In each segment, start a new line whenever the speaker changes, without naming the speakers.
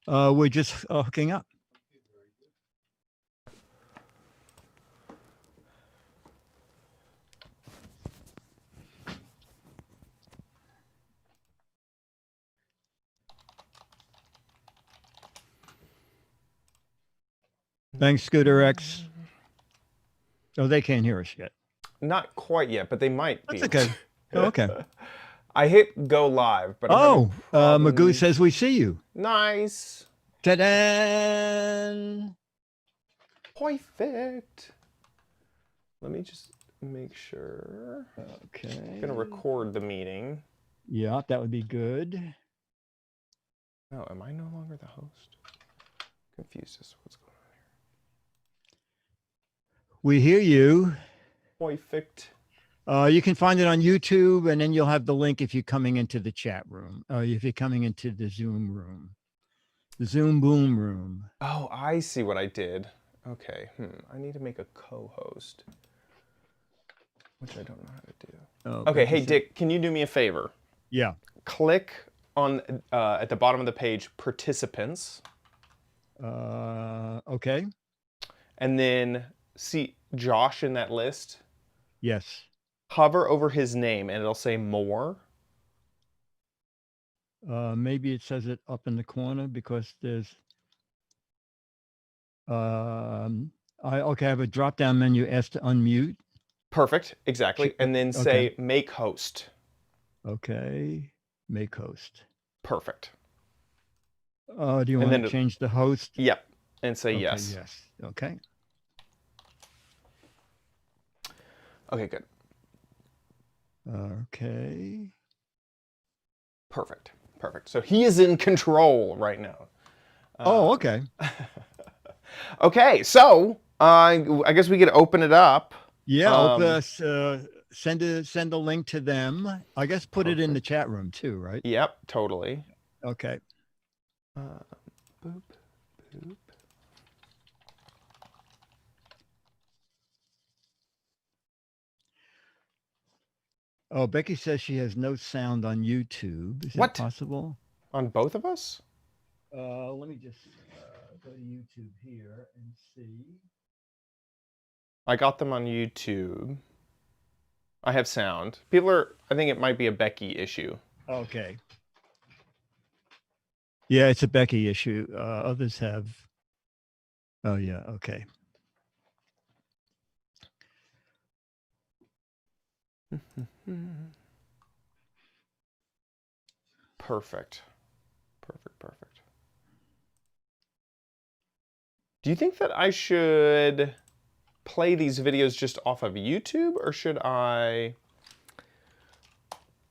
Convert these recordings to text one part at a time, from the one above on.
We're just hooking up. Thanks, Scooter X. Oh, they can't hear us yet.
Not quite yet, but they might be.
That's okay. Oh, okay.
I hit go live, but
Magoo says we see you.
Nice.
Ta-da!
Perfect. Let me just make sure.
Okay.
I'm gonna record the meeting.
Yeah, that would be good.
Oh, am I no longer the host? Confused as to what's going on here.
We hear you.
Perfect.
You can find it on YouTube, and then you'll have the link if you're coming into the chat room. If you're coming into the Zoom room. The Zoom Boom room.
Oh, I see what I did. Okay. I need to make a co-host, which I don't know how to do.
Oh,
okay. Hey, Dick, can you do me a favor?
Yeah.
Click on at the bottom of the page, participants.
Okay.
And then see Josh in that list.
Yes.
Hover over his name, and it'll say more.
Maybe it says it up in the corner because there's I have a drop down menu, ask to unmute.
Perfect, exactly. And then say make host.
Okay, make host.
Perfect.
Do you want to change the host?
Yep, and say yes.
Yes. Okay.
Okay, good.
Okay.
Perfect. Perfect. So he is in control right now.
Okay.
Okay, so I guess we could open it up.
Yeah, send a link to them. I guess put it in the chat room too, right?
Yep, totally.
Okay.
Boop, boop.
Oh, Becky says she has no sound on YouTube. Is that possible?
On both of us?
Let me just go to YouTube here and see.
I got them on YouTube. I have sound. I think it might be a Becky issue.
Okay. Yeah, it's a Becky issue. Others have. Oh, yeah. Okay.
Perfect. Perfect. Do you think that I should play these videos just off of YouTube, or should I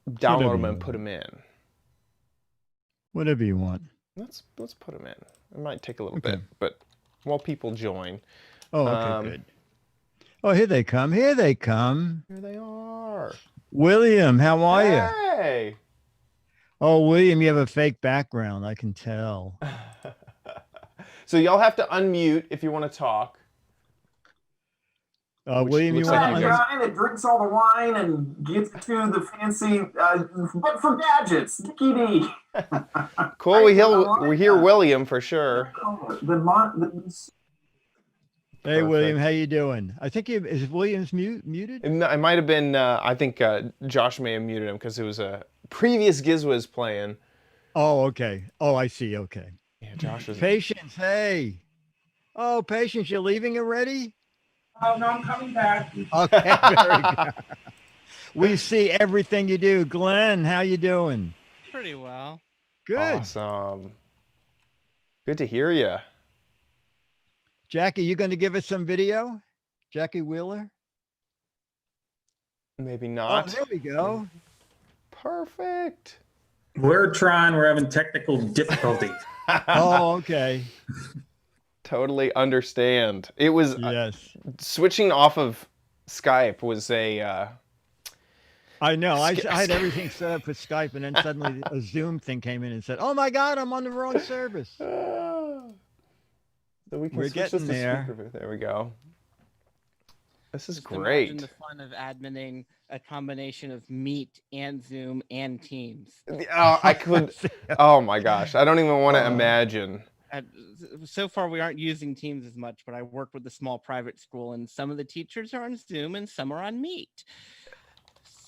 download them and put them in?
Whatever you want.
Let's put them in. It might take a little bit, but while people join.
Oh, okay, good. Oh, here they come. Here they come.
Here they are.
William, how are you?
Hey.
Oh, William, you have a fake background. I can tell.
So y'all have to unmute if you want to talk.
William, you want
to? Guy that drinks all the wine and gets to the fancy, but for gadgets, Dickie D.
Cool. We hear William for sure.
Hey, William, how you doing? I think is William's muted?
It might have been. I think Josh may have muted him because it was a previous Giz Wiz playing.
Oh, okay. Oh, I see. Okay.
Yeah, Josh was.
Patience, hey. Oh, Patience, you're leaving already?
Oh, no, I'm coming back.
Okay, very good. We see everything you do. Glenn, how you doing?
Pretty well.
Good.
Awesome. Good to hear you.
Jackie, you going to give us some video? Jackie Wheeler?
Maybe not.
Oh, there we go.
Perfect.
We're trying. We're having technical difficulties.
Oh, okay.
Totally understand. It was switching off of Skype was a.
I know. I had everything set up for Skype, and then suddenly a Zoom thing came in and said, "Oh my God, I'm on the wrong service."
So we can
We're
switch
getting
this to
there.
speaker. There we go. This is
Just imagine
great.
the fun of adminning a combination of Meet and Zoom and Teams.
Oh, I could. Oh my gosh, I don't even want to imagine.
So far, we aren't using Teams as much, but I work with a small private school, and some of the teachers are on Zoom and some are on Meet.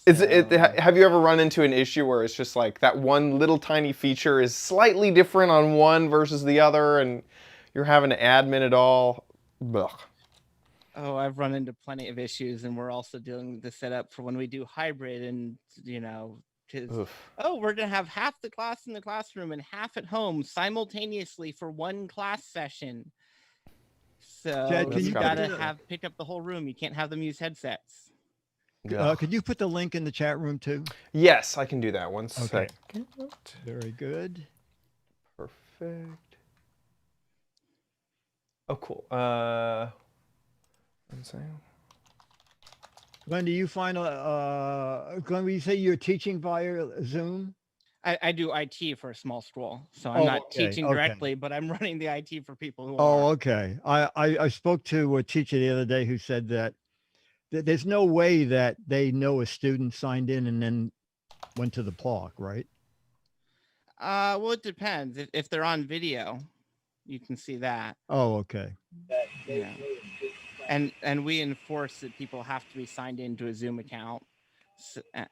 Have you ever run into an issue where it's just like that one little tiny feature is slightly different on one versus the other, and you're having to admin it all? Ugh.
Oh, I've run into plenty of issues, and we're also doing the setup for when we do hybrid, and we're gonna have half the class in the classroom and half at home simultaneously for one class session. So
Jed,
you gotta pick up the whole room. You can't have them use headsets.
Could you put the link in the chat room too?
Yes, I can do that. One
Okay.
second.
Very good.
Perfect. Oh, cool. One second.
Glenn, do you find Glenn, will you say you're teaching via Zoom?
I do IT for a small school, so I'm not teaching directly, but I'm running the IT for people who are.
Okay. I spoke to a teacher the other day who said that there's no way that they know a student signed in and then went to the park, right?
Well, it depends. If they're on video, you can see that.
Oh, okay.
Yeah. And we enforce that people have to be signed into a Zoom account.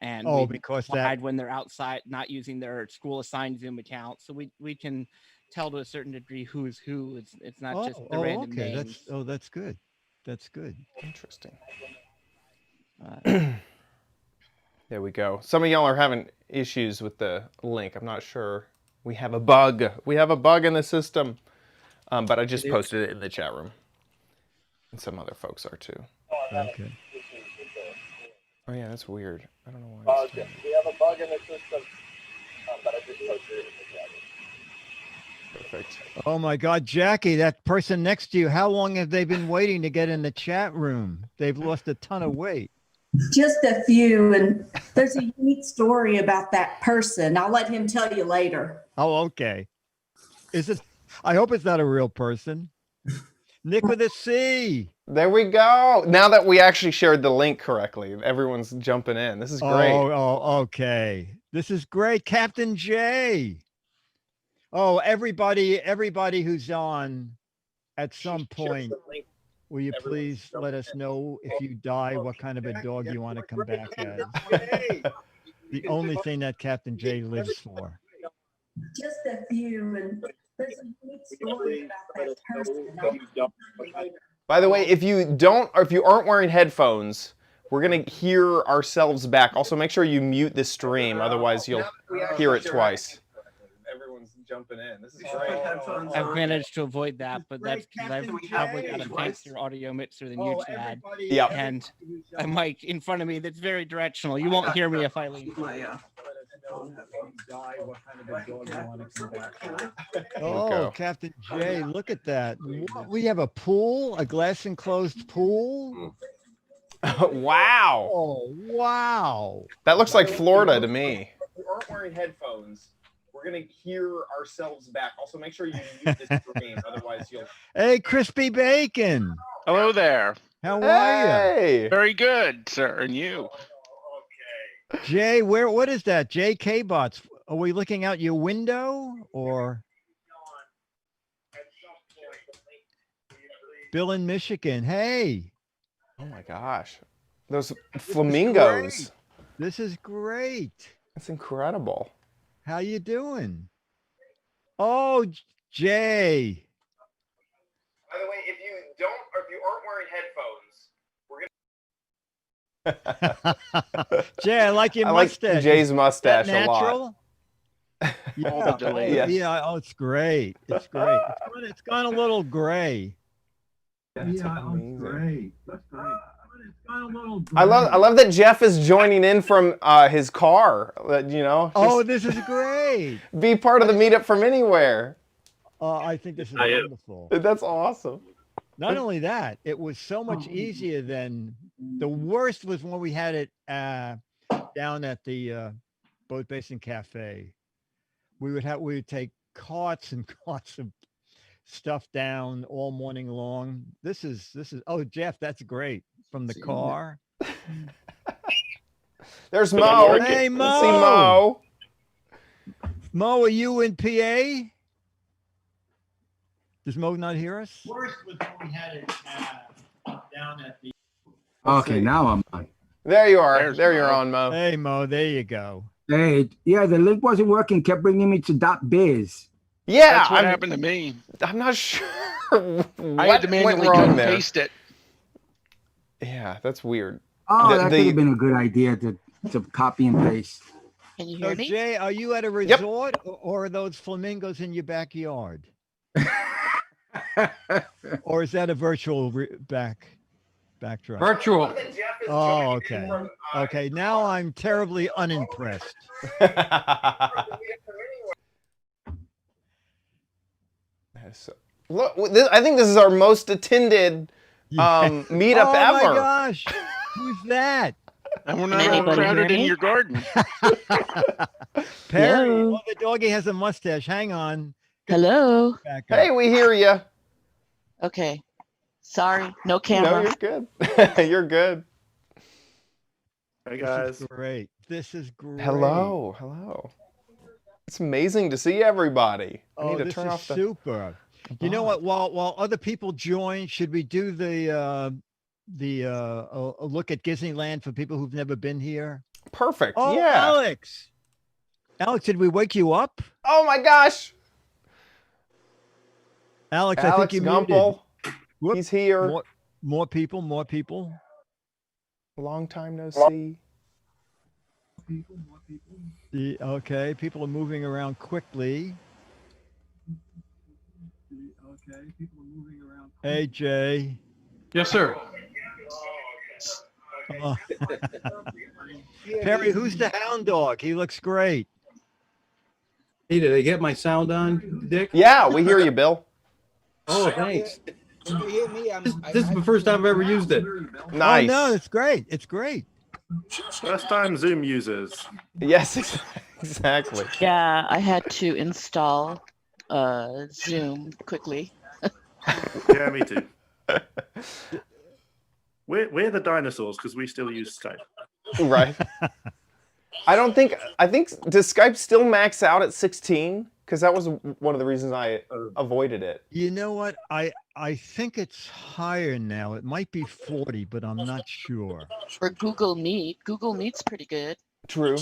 And
because
that when they're outside, not using their school assigned Zoom account, so we can tell to a certain degree who's who. It's not just the random names.
That's good. That's good.
Interesting. There we go. Some of y'all are having issues with the link. I'm not sure. We have a bug. We have a bug in the system. But I just posted it in the chat room. And some other folks are too.
Okay.
Oh yeah, that's weird. I don't know why.
We have a bug in the system, but I just posted it in the chat room.
Perfect.
Oh my God, Jackie, that person next to you, how long have they been waiting to get in the chat room? They've lost a ton of weight.
Just a few, and there's a unique story about that person. I'll let him tell you later.
Oh, okay. I hope it's not a real person. Nick with a C.
There we go. Now that we actually shared the link correctly, everyone's jumping in. This is great.
Oh, okay. This is great. Captain J. Oh, everybody who's on at some point, will you please let us know if you die, what kind of a dog you want to come back as? The only thing that Captain J lives for.
Just a few, and there's a unique story about that person. I'll let you later.
By the way, if you aren't wearing headphones, we're gonna hear ourselves back. Also, make sure you mute the stream, otherwise you'll hear it twice. Everyone's jumping in. This is great.
I've managed to avoid that, but that's because I've probably got a fancier audio mixer than you, Chad.
Yeah.
And a mic in front of me that's very directional. You won't hear me if I leave.
Oh, Captain J, look at that. We have a pool, a glass enclosed pool.
Wow.
Oh, wow.
That looks like Florida to me. If you aren't wearing headphones, we're going to hear ourselves back. Also, make sure you mute the stream, otherwise you'll...
Hey, Crispy Bacon.
Hello there.
How are you?
Very good, sir. And you?
Jay, what is that? JK Bots. Are we looking out your window or? Bill in Michigan. Hey.
Oh my gosh. Those flamingos.
This is great.
That's incredible.
How you doing? Oh, Jay.
By the way, if you aren't wearing headphones,
Jay, I like your mustache.
like Jay's mustache a
natural?
lot.
Yeah. Oh, it's great. It's great. It's gone a little gray.
That's
amazing. Great. That's great.
I love that Jeff is joining in from his car.
Oh, this is great.
Be part of the meetup from anywhere.
I think this is wonderful.
That's awesome.
Not only that, it was so much easier than the worst was when we had it down at the Boat Basin Cafe. We would take carts and carts of stuff down all morning long. This is oh, Jeff, that's great. from the car.
There's Mo.
Hey,
Let's
Mo.
see Mo.
Mo, are you in PA? Does Mo not hear us?
Worst was when we had it down at the.
Okay,
see.
now I'm on.
There you are.
There's
There you're
Mo.
on, Mo.
Hey, Mo, there you go.
Hey, yeah, the link wasn't working. Kept bringing me to .biz.
Yeah,
That's what happened to me.
I'm not sure
I
what
had to
went
manually
wrong
cut and
there.
paste it.
Yeah, that's weird.
Oh,
The-
that
the-
could have been a good idea to copy and paste.
Can you
So,
hear me?
Jay, are you at a resort or are those flamingos in your backyard? Or is that a virtual backdrop?
Virtual.
Oh, okay. Okay, now I'm terribly unimpressed.
So- Look, I think this is our most attended meetup
oh
ever.
my gosh, who's that?
And we're
Can
not all
anybody hear
crowded in
me?
your garden.
Perry.
Hello.
Oh, the doggy has a mustache. Hang on.
Hello.
Hey,
Back up.
we hear you.
Okay. Sorry, no
No,
camera.
you're good. You're good.
Hey
This
guys.
is great. This is great.
Hello, hello. It's amazing to see everybody. I
Oh,
need to
this
turn
is
off the.
super. You know what? While other people join, should we do a look at Disneyland for people who've never been here?
Perfect.
Oh,
yeah.
Alex. Alex, did we wake you up?
Oh my gosh.
Alex, I
Alex
think you
Gumpel.
Whoop.
He's here.
More people.
Long time no see.
Okay, people are moving around quickly. Hey, Jay.
Yes, sir.
Oh. Perry, who's the hound dog? He looks great.
Hey, did I get my sound on, Dick?
Yeah, we hear you, Bill.
Oh, thanks.
Can you hear me?
This is the first time I've ever used it.
Nice.
Oh, no, it's great. It's great.
First time Zoom users.
Yes, exactly.
Yeah, I had to install Zoom quickly.
Yeah, me too. We're the dinosaurs because we still use Skype.
Right. I think does Skype still max out at 16? Because that was one of the reasons I avoided it.
You know what? I think it's higher now. It might be 40, but I'm not sure.
For Google Meet's pretty good.
True.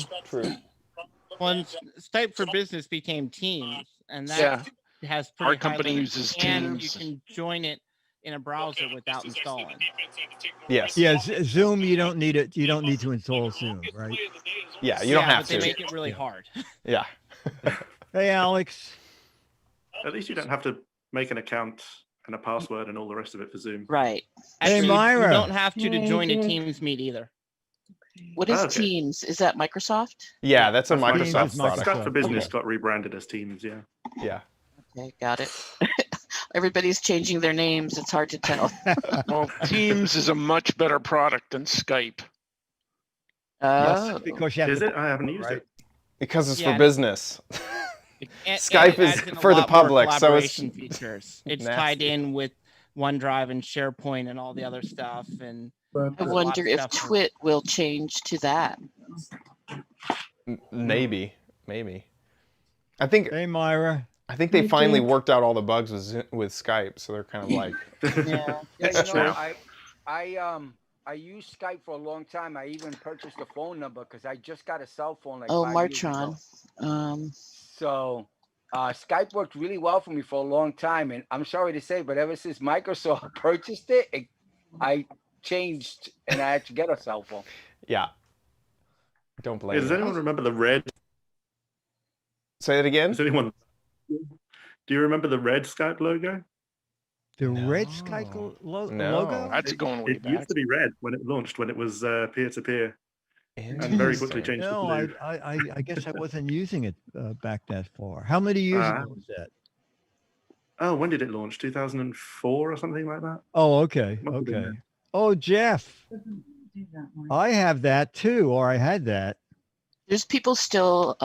When Skype for Business became Teams, and that has pretty
Our
high
company
limits,
uses
and
Teams.
you can join it in a browser without installing.
Yes.
Yeah, Zoom, you don't need it. You don't need to install Zoom, right?
Yeah, you don't have
but they
to.
make it really hard.
Yeah.
Hey, Alex.
At least you don't have to make an account and a password and all the rest of it for Zoom.
Right.
Actually, you
Myra.
don't have to join a Teams meet either.
What is
Okay.
Teams? Is that Microsoft?
Yeah, that's a
That's why
Microsoft
Teams is
product.
Skype for Business
Okay.
got rebranded as Teams, yeah.
Yeah.
Okay, got it. Everybody's changing their names. It's hard to tell.
Well, Teams is a much better product than Skype.
Oh,
Because you have
Is
to,
it? I haven't used it.
Because it's
Yeah,
for business.
And
Skype
it
is
adds in a
for the
lot more
public, so it's
collaboration features. It's
nasty.
tied in with OneDrive and SharePoint and all the other stuff. And
I
there's a lot
wonder
of
if
stuff.
Twit will change to that.
Maybe. I think
Hey, Myra.
they finally worked out all the bugs with Skype, so they're kind of like.
Yeah.
That's true.
I used Skype for a long time. I even purchased a phone number because I just got a cell phone like
Oh,
5 years ago.
Martron.
So Skype worked really well for me for a long time, and I'm sorry to say, but ever since Microsoft purchased it, I changed and I had to get a cell phone.
Yeah. Don't blame
Does
me.
anyone remember the red?
Say it again.
Does anyone? Do you remember the red Skype logo?
The red Skype logo?
That's going way
It
back.
used to be red when it launched, when it was peer-to-peer, and very quickly changed to
No,
blue.
I guess I wasn't using it back that far. How many years ago was that?
Oh, when did it launch? 2004 or something like that?
Oh, okay.
Must have been
Okay.
there.
Oh, Jeff. I have that too, or I had that.
There's people still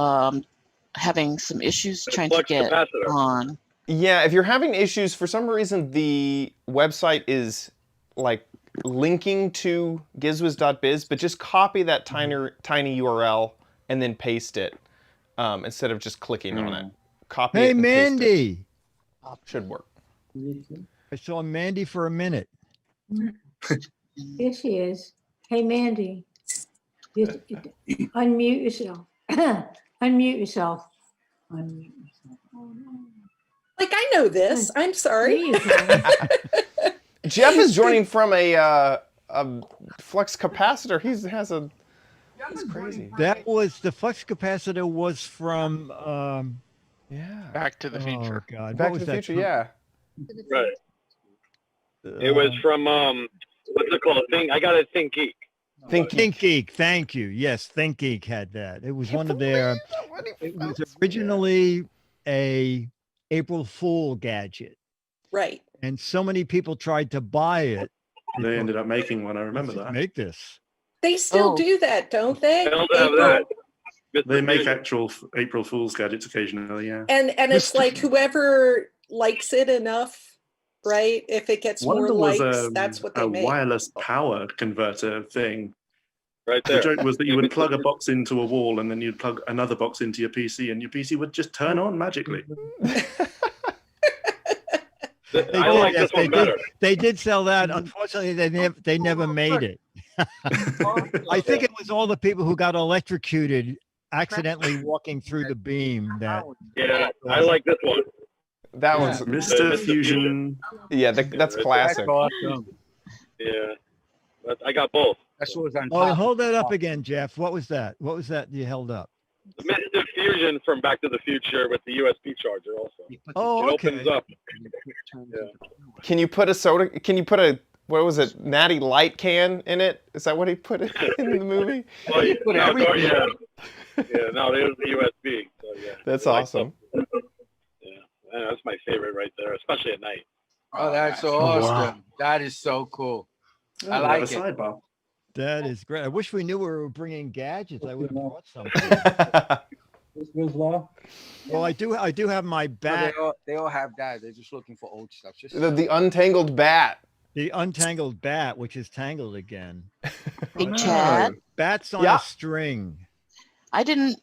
having some issues trying to
flux
get
capacitor.
on.
Yeah, if you're having issues for some reason, the website is like linking to gizwiz.biz, but just copy that tiny URL and then paste it instead of just clicking on it. Copy it
Hey,
and paste it.
Mandy.
Should work.
I saw Mandy for a minute.
Here she is. Hey, Mandy. Unmute yourself. Unmute yourself. Unmute yourself. Oh, no.
Like, I know this. I'm sorry.
Jeff is joining from a flux capacitor. He has a. That's crazy.
That was the flux capacitor was from.
Yeah.
Back to the Future.
Oh God!
Back
what
to
was
the
that
Future. Yeah.
Right. It was from what's it called? I got a Think Geek.
Think Geek. Thank you. Yes, Think Geek had that. It was one of their. It was originally a April Fool gadget.
Right.
And so many people tried to buy it.
They ended up making one. I remember that.
Make this.
They still do that, don't they?
They don't have that.
They make actual April Fool's gadgets occasionally, yeah.
And it's like whoever likes it enough, right? If it gets
One
more
of them was
likes, that's what they
a
make.
wireless power converter thing.
Right there.
The joke was that you would plug a box into a wall and then you'd plug another box into your PC and your PC would just turn on magically.
I like this one better.
They did sell that. Unfortunately, they never made it. I think it was all the people who got electrocuted accidentally walking through the beam. That
Yeah, I like this one.
That one's
Mr. Fusion.
Yeah, that's classic.
Awesome.
Yeah, I got both.
That's what was on
Oh,
top.
hold that up again, Jeff. What was that? What was that you held up?
The Mr. Fusion from Back to the Future with the USB charger also.
Oh,
it
okay.
opens up. Yeah.
Can you put a what was it, Natty Light can in it? Is that what he put in the movie?
Well, yeah, no, there's the USB. So, yeah.
That's awesome.
Yeah, that's my favorite right there, especially at night.
Oh, that's so
wow.
awesome. That is so cool. I
They
like
have
it.
a sidebar.
That is great. I wish we knew we were bringing gadgets. I would have brought some. Well, I do have my
No,
bat.
they all have that. They're just looking for old stuff. Just
The untangled bat.
The untangled bat, which is tangled again.
Hey, Chad.
Bats on
Yeah.
a string.
I didn't,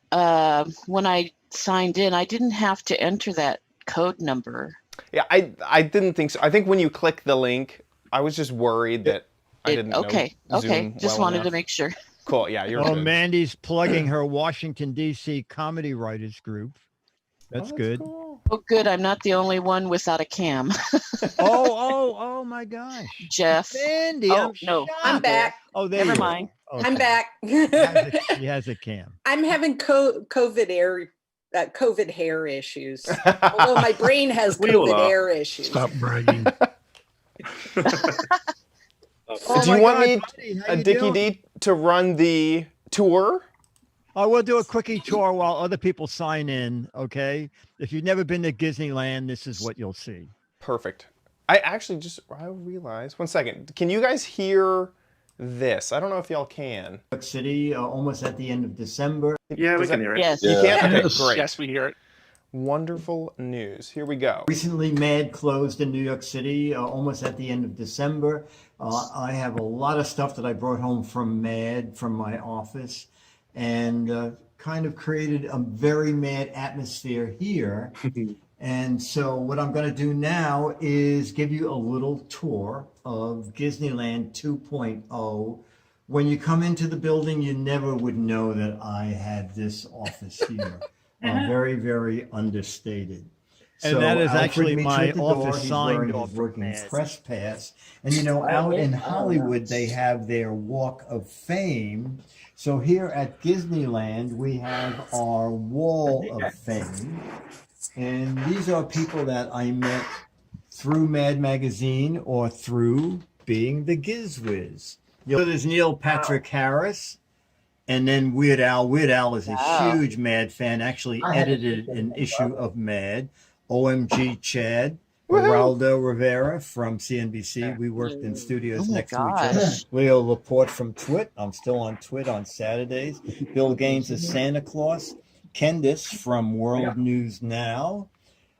when I signed in, I didn't have to enter that code number.
Yeah, I didn't think so. I think when you click the link, I was just worried that I didn't know
Okay.
Zoom
Just
well
wanted to
enough.
make sure.
Cool. Yeah, you're
Oh,
good.
Mandy's plugging her Washington, D.C. comedy writers group. That's good.
Cool.
Oh, good. I'm not the only one without a cam.
Oh my gosh.
Jeff.
Mandy,
Oh, no.
I'm back.
Oh, there
Never
you
mind.
Are.
I'm back.
She has a cam.
I'm having COVID hair issues. Although my brain has
We all
COVID
are.
hair issues.
Stop bragging.
Oh
Do
my
you want
God,
me,
buddy, how
a
you
Dickie
doing?
D, to run the tour?
I will do a quickie tour while other people sign in. Okay. If you've never been to Disneyland, this is what you'll see.
Perfect. I realized, one second. Can you guys hear this? I don't know if y'all can.
New York City, almost at the end of December.
Yeah, we can hear it.
Yes.
You can? Okay,
Yes.
great.
Yes, we hear it.
Wonderful news. Here we go.
Recently, MAD closed in New York City, almost at the end of December. I have a lot of stuff that I brought home from MAD, from my office, and kind of created a very MAD atmosphere here. And so what I'm going to do now is give you a little tour of Disneyland 2.0. When you come into the building, you never would know that I had this office here. Very, very understated. And that is actually my office signed off working press pass. And you know, out in Hollywood, they have their Walk of Fame. So here at Disneyland, we have our Wall of Fame. And these are people that I met through Mad Magazine or through being the Giz Wiz. So there's Neil Patrick Harris. And then Weird Al. Weird Al is a huge Mad fan, actually edited an issue of Mad. OMG Chad, Geraldo Rivera from CNBC. We worked in studios next to each other. Leo Laporte from Twit. I'm still on Twit on Saturdays. Bill Gaines is Santa Claus. Candice from World News Now.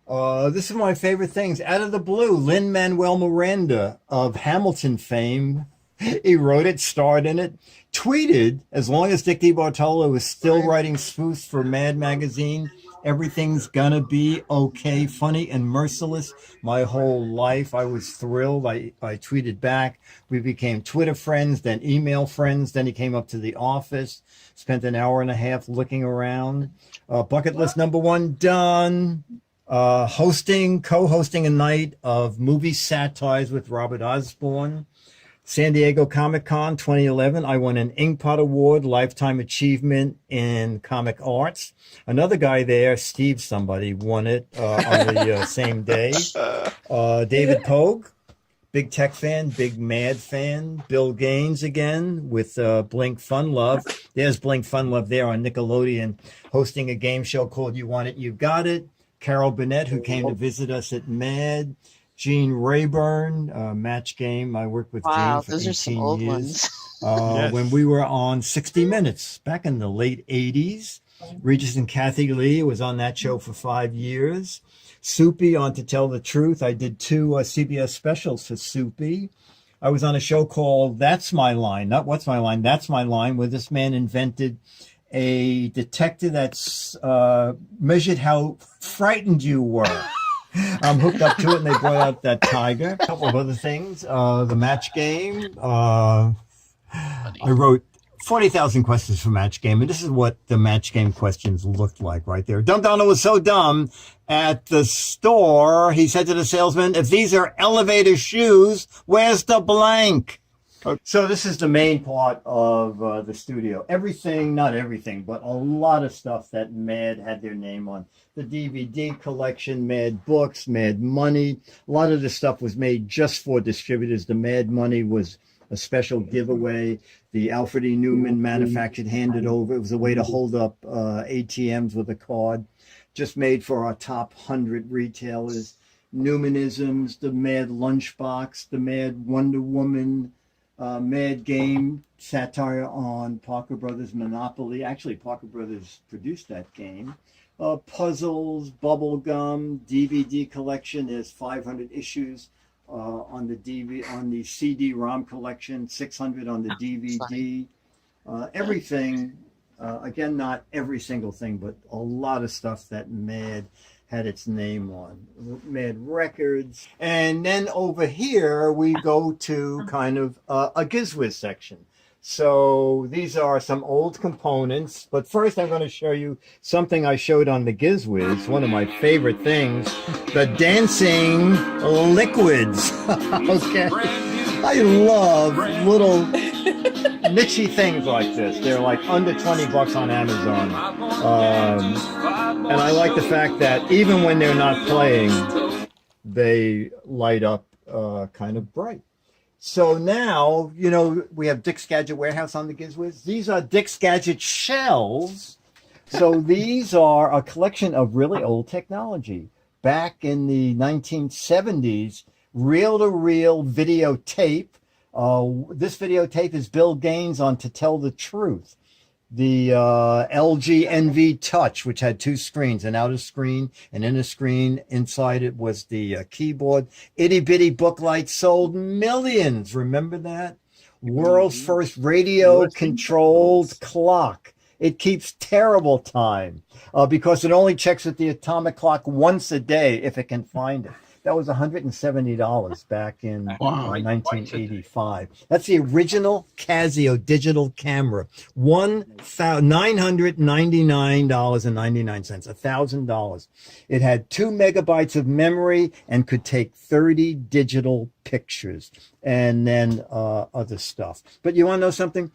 This is my favorite things. Out of the blue, Lin-Manuel Miranda of Hamilton fame He wrote it, starred in it, tweeted, as long as Dick DeBartolo was still writing spoofs for Mad Magazine, everything's gonna be okay, funny and merciless. My whole life, I was thrilled. I tweeted back. We became Twitter friends, then email friends. Then he came up to the office, spent an hour and a half looking around. Bucket list number one done. Co-hosting a night of movie satires with Robert Osborne. San Diego Comic-Con 2011, I won an Inkpot Award, Lifetime Achievement in Comic Arts. Another guy there, Steve somebody, won it on the same day. David Pogue, big tech fan, big Mad fan. Bill Gaines again with Blink Fun Love. There's Blink Fun Love there on Nickelodeon, hosting a game show called You Want It, You Got It. Carol Burnett, who came to visit us at MAD. Gene Rayburn, Match Game. I worked with Gene for
those
18
are some old
years.
ones.
When we were on 60 Minutes back in the late 80s. Regis and Kathy Lee was on that show for 5 years. Soupy on To Tell the Truth. I did 2 CBS specials for Soupy. I was on a show called That's My Line, not What's My Line, That's My Line, where this man invented a detector that's measured how frightened you were. I'm hooked up to it, and they brought out that tiger. A couple of other things. The Match Game. I wrote 40,000 questions for Match Game, and this is what the Match Game questions looked like right there. Dumb Donald was so dumb. At the store, he said to the salesman, if these are elevator shoes, where's the blank? So this is the main part of the studio. Everything, not everything, but a lot of stuff that Mad had their name on. The DVD collection, Mad Books, Mad Money. A lot of this stuff was made just for distributors. The Mad Money was a special giveaway. The Alfred E. Newman manufactured, handed over. It was a way to hold up ATMs with a card. Just made for our top 100 retailers. Newmanisms, the Mad Lunchbox, the Mad Wonder Woman, Mad Game, satire on Parker Brothers Monopoly. Actually, Parker Brothers produced that game. Puzzles, bubblegum, DVD collection. There's 500 issues on the CD-ROM collection, 600 on the DVD. Everything, again, not every single thing, but a lot of stuff that Mad had its name on. Mad Records. And then over here, we go to kind of a Giz Wiz section. So these are some old components, but first I'm going to show you something I showed on the Giz Wiz, one of my favorite things, the dancing liquids. Okay. I love little niche things like this. They're like under 20 bucks on Amazon. And I like the fact that even when they're not playing, they light up kind of bright. So now, you know, we have Dick's Gadget Warehouse on the Giz Wiz. These are Dick's Gadget shelves. So these are a collection of really old technology. Back in the 1970s, reel-to-reel videotape. This videotape is Bill Gaines on To Tell the Truth. The LG NV Touch, which had 2 screens, an outer screen, an inner screen. Inside it was the keyboard. Itty bitty book light sold millions. Remember that? World's first radio controlled clock. It keeps terrible time because it only checks with the atomic clock once a day if it can find it. That was $170 back in 1985. That's the original Casio digital camera. $999.99, $1,000. It had 2 megabytes of memory and could take 30 digital pictures and then other stuff. But you want to know something?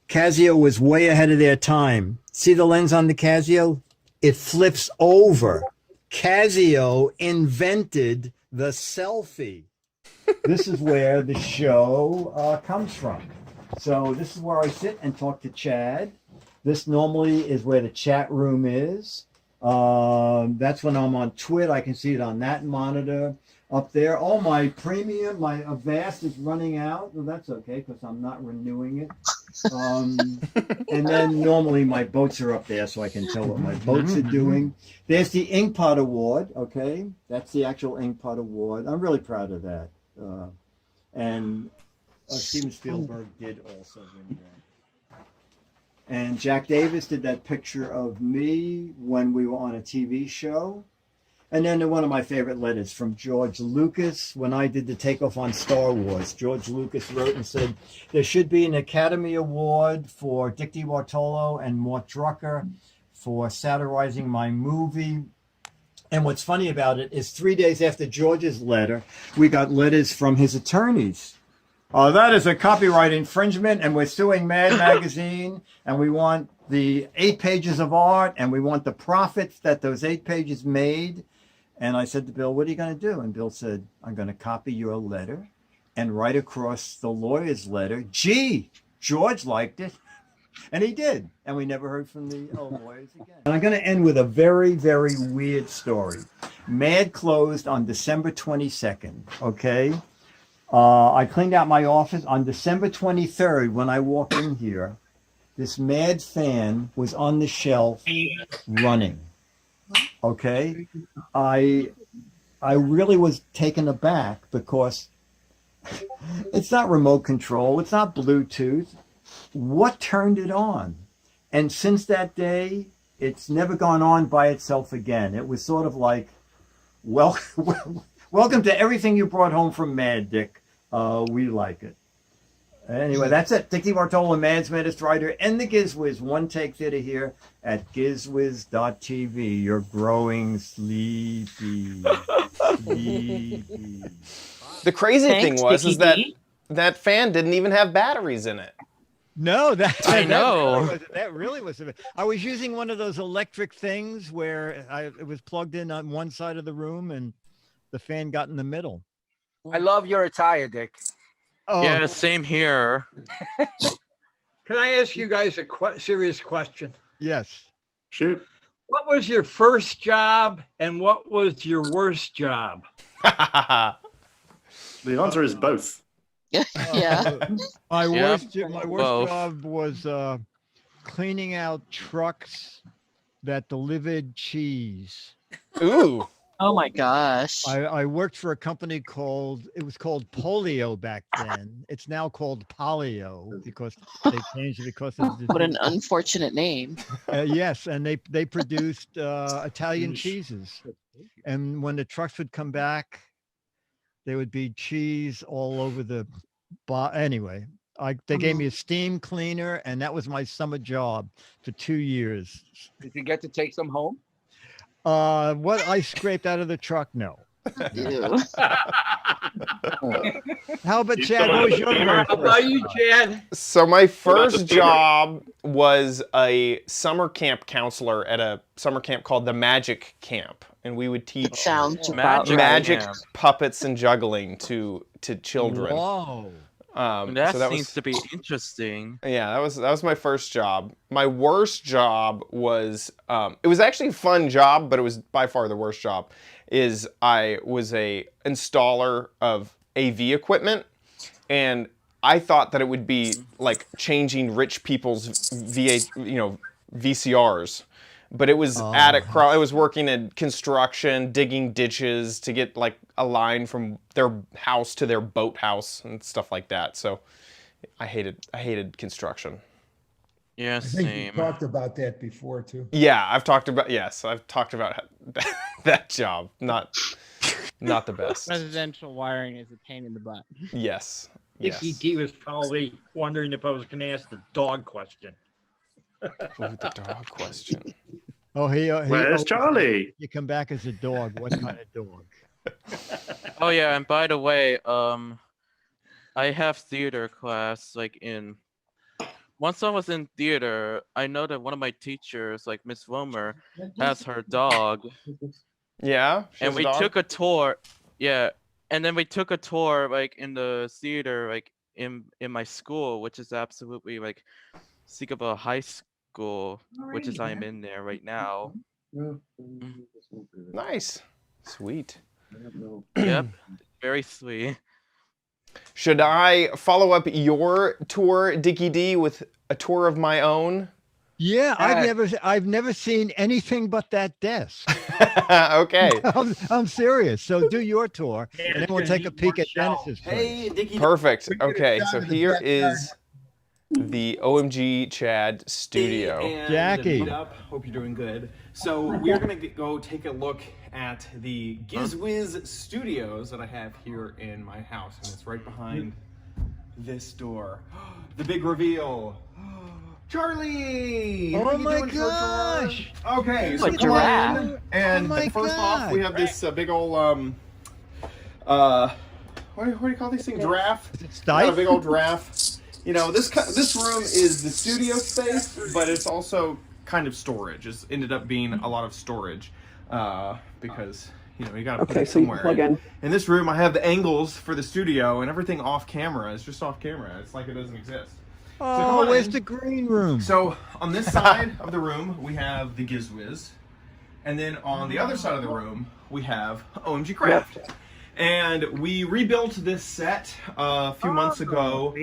Casio was way ahead of their time. See the lens on the Casio? It flips over. Casio invented the selfie. This is where the show comes from. So this is where I sit and talk to Chad. This normally is where the chat room is. That's when I'm on Twitch. I can see it on that monitor up there. Oh, my premium, my Avast is running out. Well, that's okay because I'm not renewing it. And then normally my boats are up there so I can tell what my boats are doing. There's the Inkpot Award, okay? That's the actual Inkpot Award. I'm really proud of that. And Steven Spielberg did also win that. And Jack Davis did that picture of me when we were on a TV show. And then one of my favorite letters from George Lucas when I did the takeoff on Star Wars. George Lucas wrote and said, there should be an Academy Award for Dick DiBartolo and Mort Drucker for satirizing my movie. And what's funny about it is 3 days after George's letter, we got letters from his attorneys. That is a copyright infringement, and we're suing Mad Magazine, and we want the 8 pages of art, and we want the profits that those 8 pages made. And I said to Bill, what are you going to do? And Bill said, I'm going to copy your letter and write across the lawyer's letter, gee, George liked it. And he did. And we never heard from the lawyers again. And I'm going to end with a very, very weird story. Mad closed on December 22nd, okay? I cleaned out my office on December 23rd when I walked in here. This Mad fan was on the shelf running. Okay, I really was taken aback because it's not remote control, it's not Bluetooth. What turned it on? And since that day, it's never gone on by itself again. It was sort of like, welcome to everything you brought home from Mad, Dick. We like it. Anyway, that's it. Dick DiBartolo, Mad's Maddest Writer, and the Giz Wiz One Take Theater here at gizwiz.tv. You're growing sleepy.
The crazy thing was is that fan didn't even have batteries in it.
No,
I know.
That really was. I was using one of those electric things where it was plugged in on one side of the room and the fan got in the middle.
I love your attire, Dick.
Oh.
Yeah, same here.
Can I ask you guys a serious question?
Yes.
Shoot.
What was your first job and what was your worst job?
The answer is both.
Yeah.
My
Yeah,
worst
both.
job was cleaning out trucks that delivered cheese.
Ooh.
Oh my gosh.
I worked for a company called Polio back then. It's now called Polio because they changed it because of
What an unfortunate name.
yes, and they produced Italian cheeses. And when the trucks would come back, there would be cheese all over the anyway. They gave me a steam cleaner, and that was my summer job for 2 years.
Did you get to take some home?
What I scraped out of the truck, no.
Ew.
How about Chad? What was your
How about you, Chad?
So my first job was a summer camp counselor at a summer camp called the Magic Camp, and we would teach
Sounds
magic puppets and juggling to children.
Whoa.
That seems to be interesting.
Yeah, that was my first job. My worst job was it was actually a fun job, but it was by far the worst job. I was a installer of AV equipment, and I thought that it would be like changing rich people's VCRs. But it was it was working in construction, digging ditches to get like a line from their house to their boathouse and stuff like that. So I hated construction.
Yeah,
I think
same.
you talked about that before too.
Yeah, I've talked about that job. Not the best.
Residential wiring is a pain in the butt.
Yes. Yes.
He was probably wondering if I was going to ask the dog question.
Ooh, the dog question.
Where's Charlie?
You come back as a dog. What kind of dog?
Oh yeah, and by the way, I have theater class once I was in theater, I know that one of my teachers, like Miss Wilmer, has her dog.
Yeah.
And we took a tour. Yeah. And then we took a tour like in the theater, like in my school, which is absolutely like Sigaba High School, which is I'm in there right now.
Nice. Sweet.
Yep. Very sweet.
Should I follow up your tour, Dickie D, with a tour of my own?
Yeah, I've never seen anything but that desk.
Okay.
I'm serious. So do your tour, and then we'll take a peek at Dennis's place.
Perfect. Okay, so here is the OMG Chad studio.
and Jackie.
Meetup. Hope you're doing good. So we're gonna go take a look at the Giz Wiz studios that I have here in my house, and it's right behind this door. The big reveal. Charlie! How
Oh
you
my
doing,
gosh!
Okay, so
Like
come
giraffe.
on. And
Oh my
first off,
God.
we have this big old what do you call these things? Giraffe. Got a big old giraffe. You know, this room is the studio space, but it's also kind of storage. It's ended up being a lot of storage because you know you got to put it somewhere.
Plug in.
In this room, I have the angles for the studio, and everything off camera is just off camera. It's like it doesn't exist.
Oh, where's the green room?
So on this side of the room, we have the Giz Wiz, and then on the other side of the room, we have OMG Craft.
Yep.
And we rebuilt this set a few months ago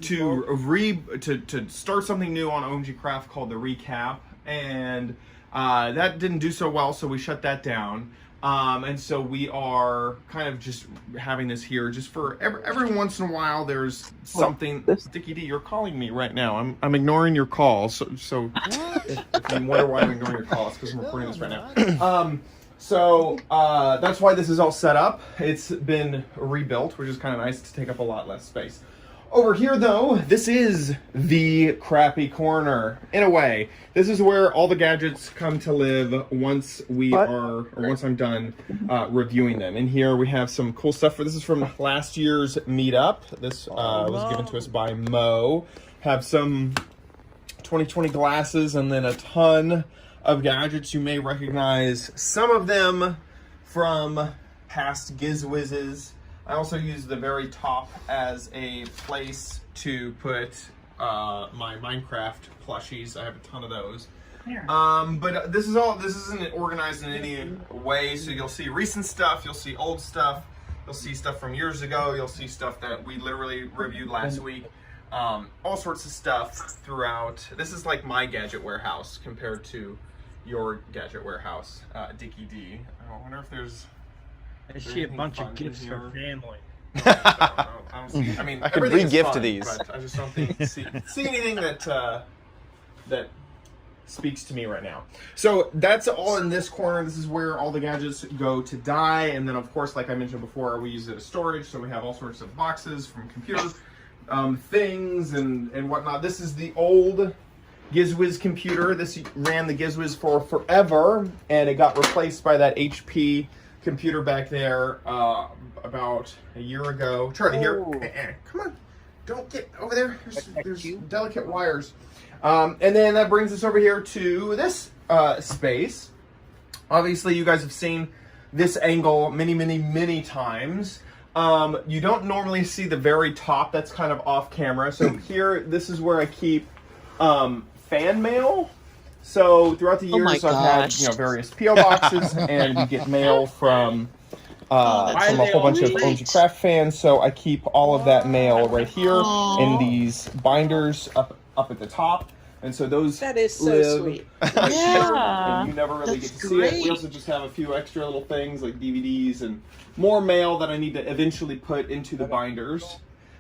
to start something new on OMG Craft called the Recap, and that didn't do so well, so we shut that down. And so we are kind of just having this here just for every once in a while. There's something. Dickie D, you're calling me right now. I'm ignoring your call. So if you wonder why I'm ignoring your call, it's because I'm recording this right now. So that's why this is all set up. It's been rebuilt, which is kind of nice to take up a lot less space. Over here, though, this is the crappy corner. In a way, this is where all the gadgets come to live once once I'm done reviewing them. In here, we have some cool stuff. This is from last year's Meetup. This was given to us by Mo. Have some 2020 glasses, and then a ton of gadgets. You may recognize some of them from past Giz Wizzes. I also use the very top as a place to put my Minecraft plushies. I have a ton of those. But this isn't organized in any way, so you'll see recent stuff, you'll see old stuff, you'll see stuff from years ago, you'll see stuff that we literally reviewed last week. All sorts of stuff throughout. This is like my gadget warehouse compared to your gadget warehouse, Dickie D. I wonder if there's...
I see a bunch of gifts for family.
I mean,
I could
everything is
re-gift
fun,
these.
but I just don't see anything that speaks to me right now. So that's all in this corner. This is where all the gadgets go to die, and then of course, like I mentioned before, we use it as storage. So we have all sorts of boxes from computer things and whatnot. This is the old Giz Wiz computer. This ran the Giz Wiz for forever, and it got replaced by that HP computer back there about a year ago. Charlie, here. Come on. Don't get over there. There's delicate wires. And then that brings us over here to this space. Obviously, you guys have seen this angle many times. You don't normally see the very top. That's kind of off camera. So here, this is where I keep fan mail. So throughout the years, I've had various PO boxes, and we get mail from a whole bunch of OMG Craft fans. So I keep all of that mail right here in these binders up at the top, and so those
That is so
live
sweet.
right here,
Yeah,
and you never really
that's
get to see it. We
great.
also just have a few extra little things like DVDs and more mail that I need to eventually put into the binders.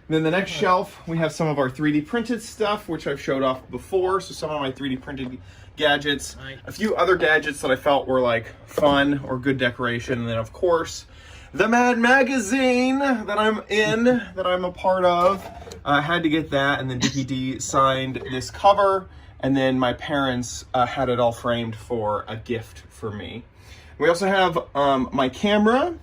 And then the next shelf, we have some of our 3D printed stuff, which I've showed off before. So some of my 3D printed gadgets, a few other gadgets that I felt were like fun or good decoration. And then of course, the Mad Magazine that I'm in, that I'm a part of. I had to get that, and then Dickie D signed this cover, and then my parents had it all framed for a gift for me. We also have my camera,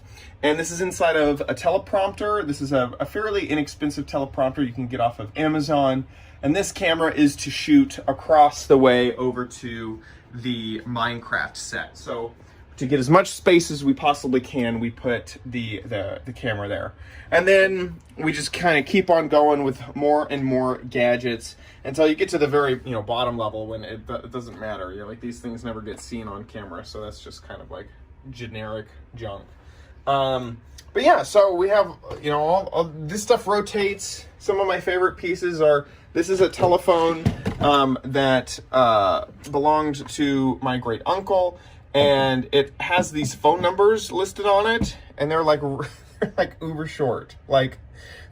and this is inside of a teleprompter. This is a fairly inexpensive teleprompter you can get off of Amazon. And this camera is to shoot across the way over to the Minecraft set. So to get as much space as we possibly can, we put the camera there. And then we just kind of keep on going with more and more gadgets until you get to the very bottom level when it doesn't matter. Like these things never get seen on camera, so that's just kind of like generic junk. But yeah, so we have, all this stuff rotates. Some of my favorite pieces are, this is a telephone that belonged to my great uncle, and it has these phone numbers listed on it, and they're like like uber short, like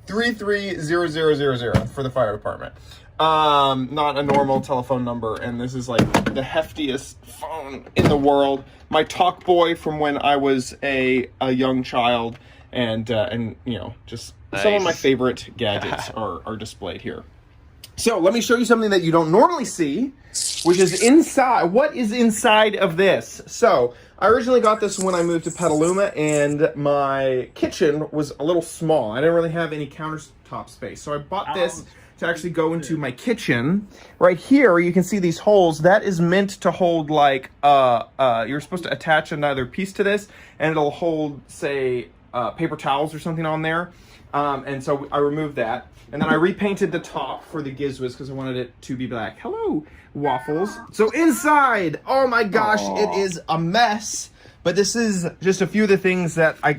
330000 for the fire department. Not a normal telephone number, and this is like the heftiest phone in the world. My talk boy from when I was a young child, and you know, just some of my favorite gadgets are displayed here. So let me show you something that you don't normally see, which is inside. What is inside of this? So I originally got this when I moved to Petaluma, and my kitchen was a little small. I didn't really have any countertop space, so I bought this to actually go into my kitchen. Right here, you can see these holes. That is meant to hold, like, you're supposed to attach another piece to this, and it'll hold, say, paper towels or something on there. And so I removed that. And then I repainted the top for the Giz Wiz because I wanted it to be black. Hello, Waffles. So inside, oh my gosh, it is a mess. But this is just a few of the things that I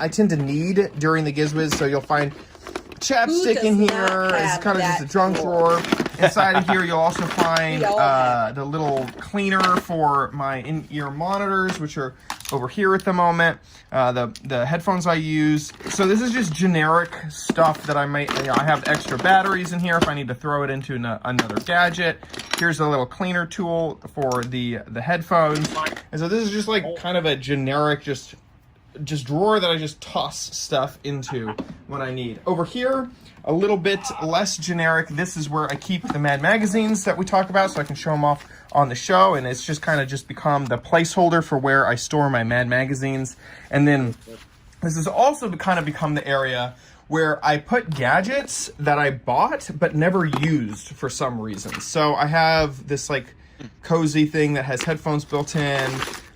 tend to need during the Giz Wiz. So you'll find chapstick in here. It's kind of just a junk drawer. Inside of here, you'll also find the little cleaner for my in-ear monitors, which are over here at the moment. The headphones I use. So this is just generic stuff that I might, you know, I have extra batteries in here if I need to throw it into another gadget. Here's a little cleaner tool for the headphones. And so this is just like kind of a generic just drawer that I just toss stuff into when I need. Over here, a little bit less generic. This is where I keep the Mad magazines that we talk about, so I can show them off on the show, and it's just kind of just become the placeholder for where I store my Mad magazines. And then this has also kind of become the area where I put gadgets that I bought but never used for some reason. So I have this like cozy thing that has headphones built in.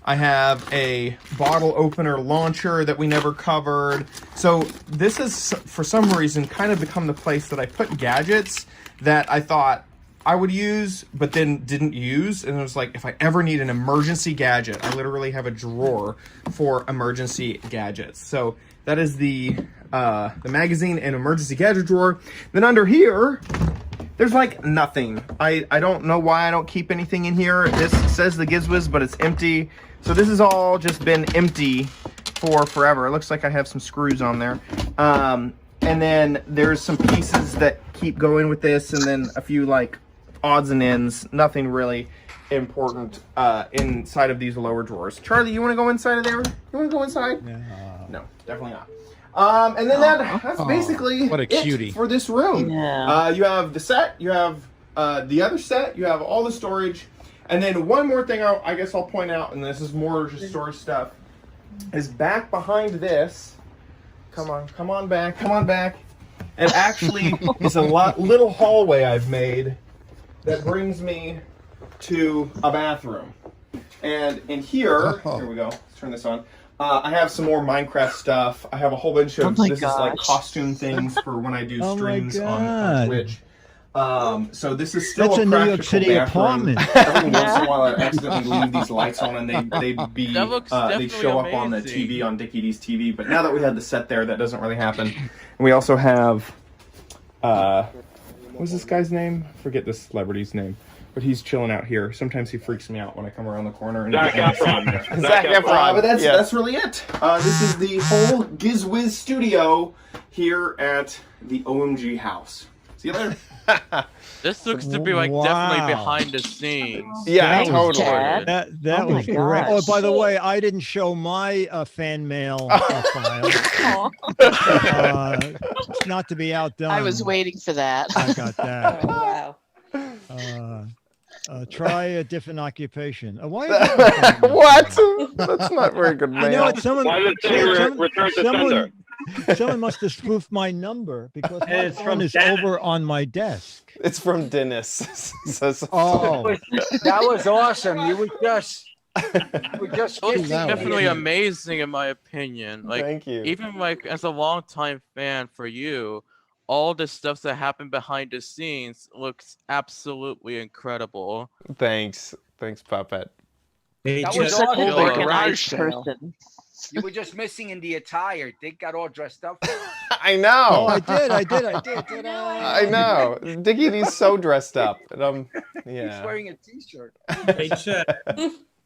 I have a bottle opener launcher that we never covered. So this is, for some reason, kind of become the place that I put gadgets that I thought I would use, but then didn't use. And it was like, if I ever need an emergency gadget, I literally have a drawer for emergency gadgets. So that is the magazine and emergency gadget drawer. Then under here, there's like nothing. I don't know why I don't keep anything in here. This says the Giz Wiz, but it's empty. So this has all just been empty for forever. It looks like I have some screws on there. And then there's some pieces that keep going with this, and then a few like odds and ends. Nothing really important inside of these lower drawers. Charlie, you want to go inside of there? You want to go inside? No, definitely not. And then that's basically
what a cutie
it for this room.
Yeah.
You have the set, you have the other set, you have all the storage. And then one more thing I guess I'll point out, and this is more just storage stuff, is back behind this. Come on back. It actually is a little hallway I've made that brings me to a bathroom. And in here we go, let's turn this on. I have some more Minecraft stuff. I have a whole bunch of, this is like costume things for when I do streams on Twitch. So this is still
That's a New York
practical
City
bathroom.
apartment.
Every once in a while I accidentally leave these lights on and they'd
definitely
show up on the TV, on Dickie D's TV. But now that we have the set there, that doesn't really happen. And we also have, what's this guy's name? Forget this celebrity's name. But he's chilling out here. Sometimes he freaks me out when I come around the corner. And
Zac Efron.
Zac Efron. But that's really it. This is the whole Giz Wiz studio here at the OMG house. See you later.
This looks to be like definitely behind the scenes.
Yeah, totally.
That was great. Oh, by the way, I didn't show my fan mail file. Not to be outdone.
I was waiting for that.
I got that.
Wow.
Try a different occupation. Why?
What? That's not very good mail.
I know it's someone.
Why did it say return to sender?
Someone must have spoofed my number because my phone is over on my desk.
It's from Dennis.
Oh,
that was awesome. You were just
definitely amazing in my opinion. Like,
thank you.
Even like as a longtime fan for you, all the stuff that happened behind the scenes looks absolutely incredible.
Thanks, Puppet.
That was
such an
awesome.
organized person.
You were just missing in the attire. They got all dressed up.
I know.
Oh, I did. Did
I know. Dickie D's so dressed up. And
He's wearing a T-shirt.
Hey, Chet.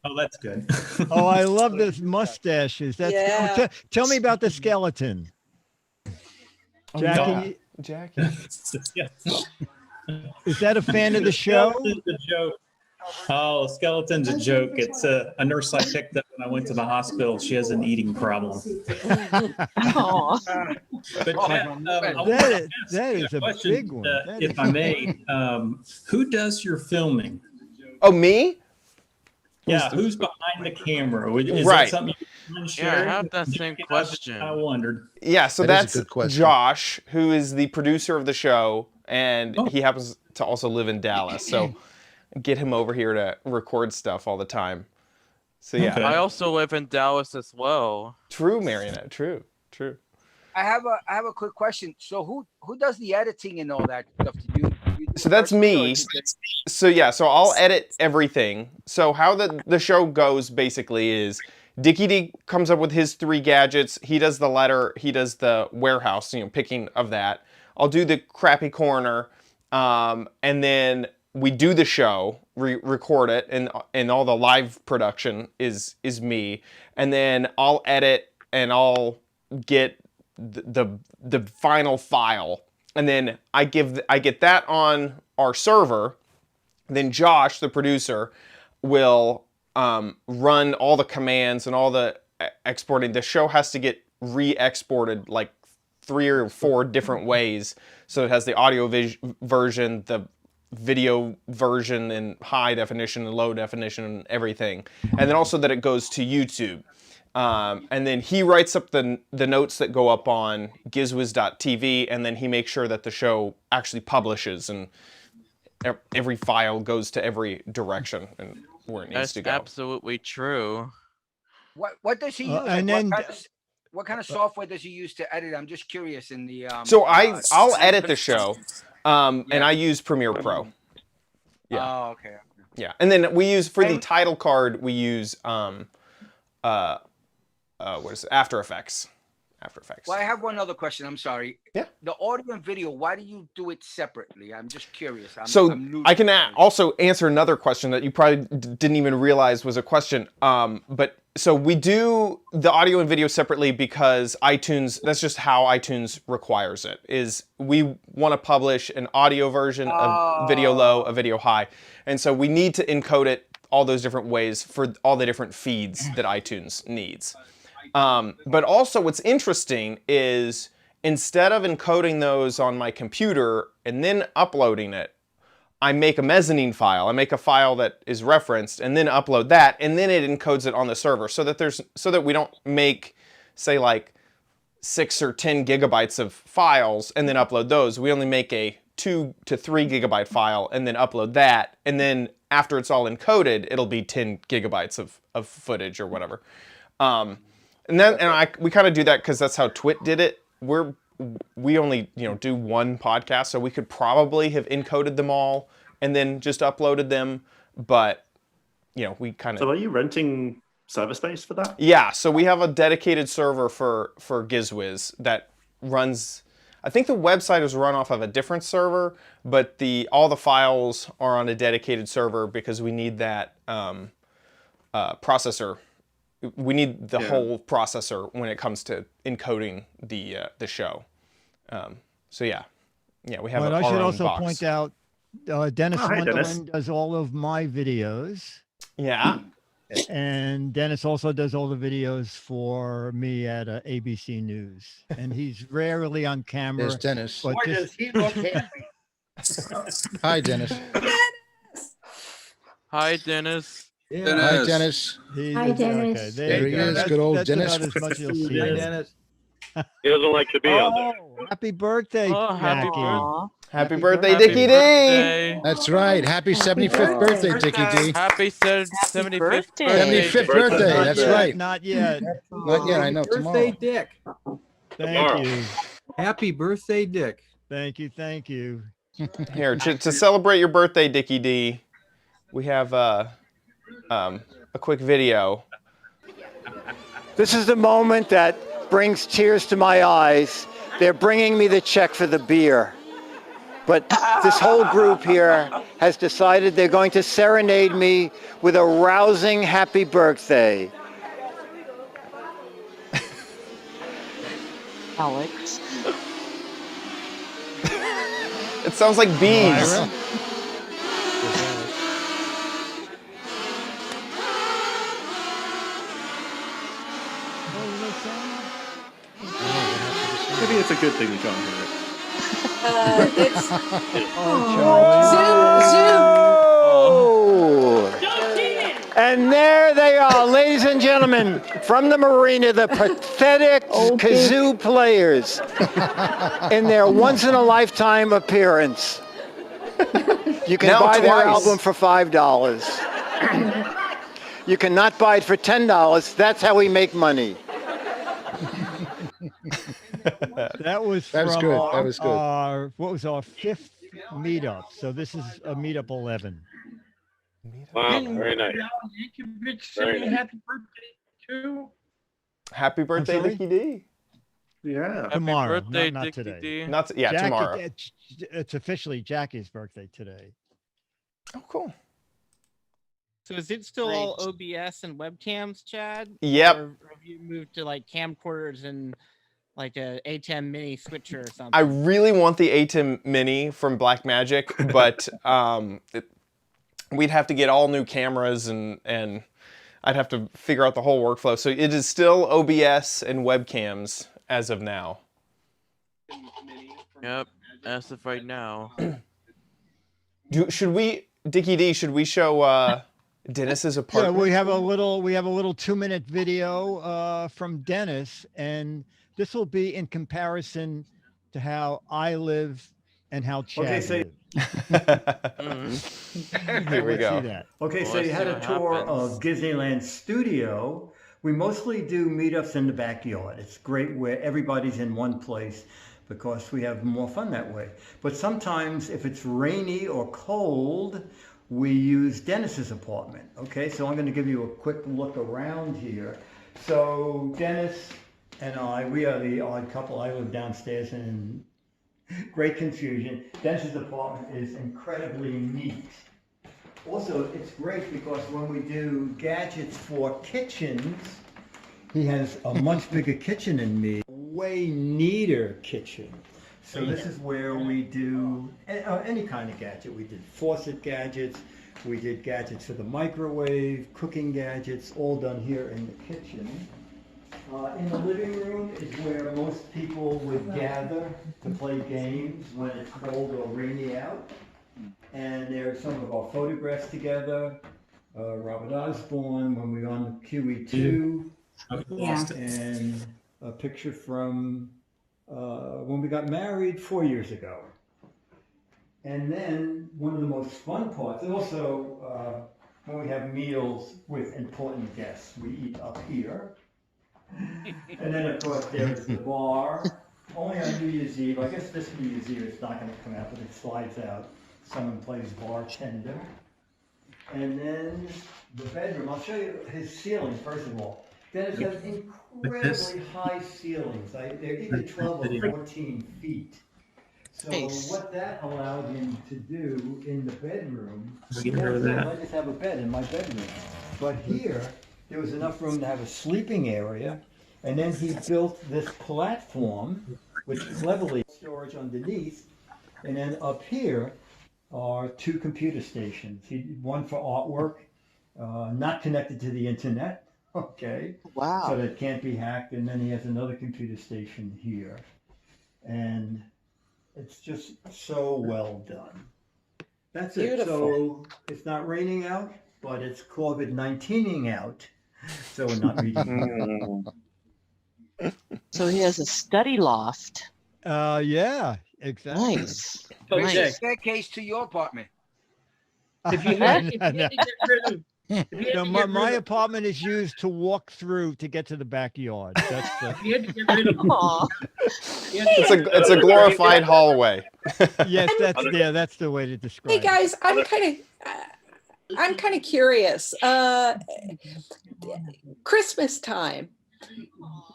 Oh, that's good.
Oh, I love this mustaches. That's
Yeah.
tell me about the skeleton. Jackie.
Jackie.
Is that a fan of the show?
Skeleton's a joke. Oh, skeleton's a joke. It's a nurse I picked up when I went to the hospital. She has an eating problem. But
that is a big one.
If I may, who does your filming?
Oh, me?
Yeah, who's behind the camera? Is
Right.
that something you can share?
Yeah, I have that same question.
I wondered.
Yeah, so
That is a
that's
good question.
Josh, who is the producer of the show, and he happens to also live in Dallas. So get him over here to record stuff all the time. So yeah.
I also live in Dallas as well.
True, Marionette. True.
I have a quick question. So who does the editing and all that stuff? Do you
So that's me. So yeah, so I'll edit everything. So how the show goes basically is Dickie D comes up with his 3 gadgets. He does the letter. He does the warehouse, picking of that. I'll do the crappy corner, and then we do the show, record it, and all the live production is me. And then I'll edit and I'll get the final file. And then I get that on our server. Then Josh, the producer, will run all the commands and all the exporting. The show has to get re-exported like 3 or 4 different ways. So it has the audio version, the video version in high definition and low definition and everything. And then also that it goes to YouTube. And then he writes up the notes that go up on gizwiz.tv, and then he makes sure that the show actually publishes and every file goes to every direction and where it needs to go.
Absolutely true.
What does he use?
And then
what kind of software does he use to edit? I'm just curious. In the
so I'll edit the show, and I use Premiere Pro. Yeah.
Oh, okay.
Yeah, and then we use for the title card we use what is it? After Effects.
Well, I have one other question. I'm sorry.
Yeah.
The audio and video, why do you do it separately? I'm just curious.
I can also answer another question that you probably didn't even realize was a question. But so we do the audio and video separately because iTunes, that's just how iTunes requires it, is we want to publish an audio version, a video low, a video high. And so we need to encode it all those different ways for all the different feeds that iTunes needs. But also what's interesting is instead of encoding those on my computer and then uploading it, I make a mezzanine file. I make a file that is referenced and then upload that, and then it encodes it on the server so that we don't make, say, like 6 or 10 gigabytes of files and then upload those. We only make a 2 to 3 gigabyte file and then upload that, and then after it's all encoded, it'll be 10 gigabytes of footage or whatever. We kind of do that because that's how Twit did it. We only do one podcast, so we could probably have encoded them all and then just uploaded them, but we kind of.
So are you renting server space for that?
Yeah, so we have a dedicated server for Giz Wiz that runs. I think the website is run off of a different server, but all the files are on a dedicated server because we need that processor. We need the whole processor when it comes to encoding the show. So yeah, we have.
But I should also point out, Dennis
Hi,
Wonderland
Dennis.
does all of my videos.
Yeah.
And Dennis also does all the videos for me at ABC News, and he's rarely on camera.
There's Dennis.
But
Boy, does he look happy.
Hi, Dennis.
Hi, Dennis.
Yeah.
Hi, Dennis.
Hi,
Dennis.
Okay,
There he
you go.
is. Good old
That's
Dennis.
about as much as you'll see.
Hi,
of him.
Dennis.
He doesn't like to be on there.
Oh, happy birthday,
Oh, happy
Jackie.
birthday.
Happy birthday,
Happy
Dickie D!
birthday.
That's right. Happy 75th birthday, Dickie D.
Happy 75th
birthday.
75th birthday. That's
Not yet,
right.
Not yet.
Not yet. I know.
Birthday,
Tomorrow.
Dick.
Thank you.
Happy birthday, Dick.
Thank you. Thank you.
Here to celebrate your birthday, Dickie D, we have a quick video.
This is the moment that brings tears to my eyes. They're bringing me the check for the beer. But this whole group here has decided they're going to serenade me with a rousing happy birthday.
Alex.
It sounds like bees.
Myra?
Maybe it's a good thing we can't hear it.
It's
Oh! And there they are, ladies and gentlemen, from the marina, the pathetic kazoo players in their once-in-a-lifetime appearance. You can
Now
buy their
twice.
album for $5. You cannot buy it for $10. That's how we make money.
That was
That was
from
good. That was good.
what was our 5th meetup? So this is a meetup 11.
Wow, very nice. Very nice.
Happy birthday too.
Happy birthday,
sorry?
Dickie D.
Yeah.
Tomorrow,
birthday,
not
Dickie
today.
D.
Not yeah,
Jackie-
tomorrow.
It's officially Jackie's birthday today.
Oh, cool.
So is it still all OBS and webcams, Chad?
Yep.
Or have you moved to like camcorders and like a ATEM mini switcher or something?
I really want the ATEM Mini from Blackmagic, but we'd have to get all new cameras and I'd have to figure out the whole workflow. So it is still OBS and webcams as of now.
Yep, as of right now.
Should we, Dickie D? Should we show Dennis's apartment?
Yeah, we have a little 2-minute video from Dennis, and this will be in comparison to how I live and how Chad
Okay, so
lives.
Here we
Let's
go.
see that.
Okay, so
Let's
you had
see
a
what
tour
happens.
of Disneyland Studio. We mostly do meetups in the backyard. It's great where everybody's in one place because we have more fun that way. But sometimes if it's rainy or cold, we use Dennis's apartment. Okay, so I'm going to give you a quick look around here. So Dennis and I, we are the odd couple. I live downstairs and great confusion. Dennis's apartment is incredibly neat. Also, it's great because when we do gadgets for kitchens, he has a much bigger kitchen than me, way neater kitchen. So this is where we do any kind of gadget. We did faucet gadgets, we did gadgets for the microwave, cooking gadgets, all done here in the kitchen. In the living room is where most people would gather to play games when it's cold or rainy out. And there's some of our photographs together. Robert Osborne when we were on QE2. And a picture from when we got married 4 years ago. And then one of the most fun parts, also when we have meals with important guests, we eat up here. And then, of course, there's the bar. Only on New Year's Eve. I guess this New Year's Eve it's not going to come out, but it slides out. Someone plays bartender. And then the bedroom. I'll show you his ceiling, first of all. Dennis has incredibly high ceilings. They're either 12 or 14 feet. So what that allowed him to do in the bedroom, I just have a bed in my bedroom. But here, there was enough room to have a sleeping area, and then he built this platform with cleverly storage underneath, and then up here are 2 computer stations. One for artwork, not connected to the internet, okay?
Wow.
So that it can't be hacked, and then he has another computer station here. And it's just so well done. That's it.
Beautiful.
So it's not raining out, but it's COVID-19ing out. So we're not reading.
So he has a study loft.
Yeah, exactly.
Nice.
So it's a
Nice.
staircase to your apartment.
If you had to get rid of,
No, my apartment is used to walk through to get to the backyard. That's the...
you had to get rid of
Aw.
It's a glorified hallway.
Yes, that's the way to describe
Hey
it.
guys, I'm kind of curious. Christmas time.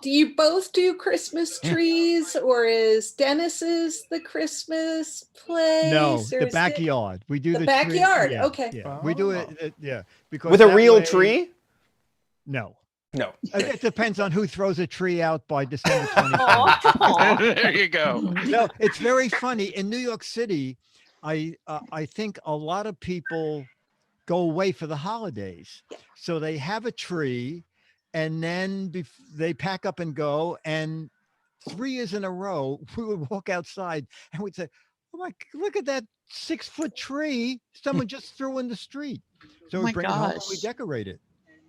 Do you both do Christmas trees, or is Dennis's the Christmas place?
No,
or
the
is it-
backyard. We do
The
the
backyard,
Tree. Yeah,
okay.
Yeah, we do it. Yeah, because
With a
that
real
way-
tree?
No.
No.
It depends on who throws a tree out by December 25th.
There you go.
No, it's very funny. In New York City, I think a lot of people go away for the holidays. So they have a tree and then they pack up and go. And 3 years in a row, we would walk outside and we'd say, oh my, look at that 6-foot tree someone just threw in the street. So we bring it home and we decorate it.